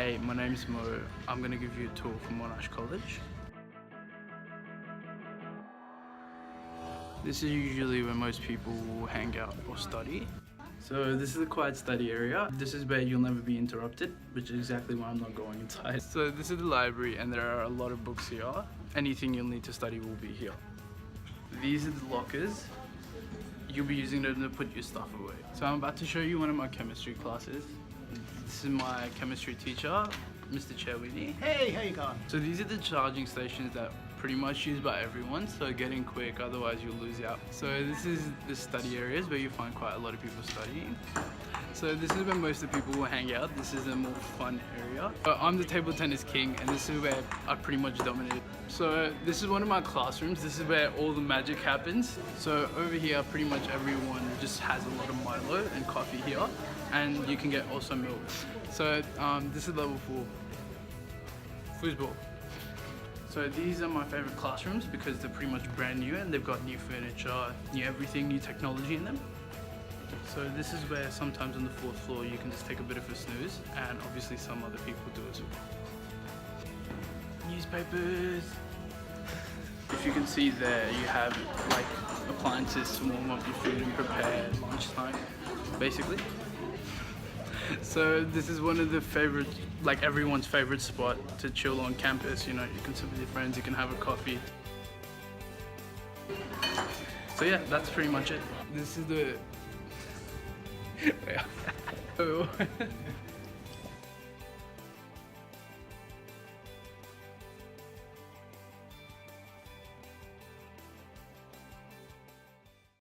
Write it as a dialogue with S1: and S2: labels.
S1: Hey, my name's Mo. I'm going to give you a tour from Monash College. This is usually where most people hang out or study. So this is the quiet study area. This is where you'll never be interrupted, which is exactly why I'm not going inside. So this is the library and there are a lot of books here. Anything you'll need to study will be here. These are the lockers. You'll be using them to put your stuff away. So I'm about to show you one of my chemistry classes. This is my chemistry teacher, Mr. Chewini.
S2: Hey, how you going?
S1: So these are the charging stations that pretty much used by everyone, so get in quick, otherwise you'll lose out. So this is the study areas where you find quite a lot of people studying. So this is where most of the people will hang out. This is a more fun area. I'm the table tennis king and this is where I pretty much dominate. So this is one of my classrooms. This is where all the magic happens. So over here, pretty much everyone just has a lot of Milo and coffee here, and you can get also milk. So this is level 4, foosball. So these are my favorite classrooms because they're pretty much brand new and they've got new furniture, new everything, new technology in them. So this is where sometimes on the 4th floor you can just take a bit of a snooze, and obviously some other people do as well. Newspapers. If you can see there, you have like appliances to warm up your food and prepare lunchtime, basically. So this is one of the favorite, like everyone's favorite spot to chill on campus. You know, you can sit with your friends, you can have a coffee. So yeah, that's pretty much it. This is the...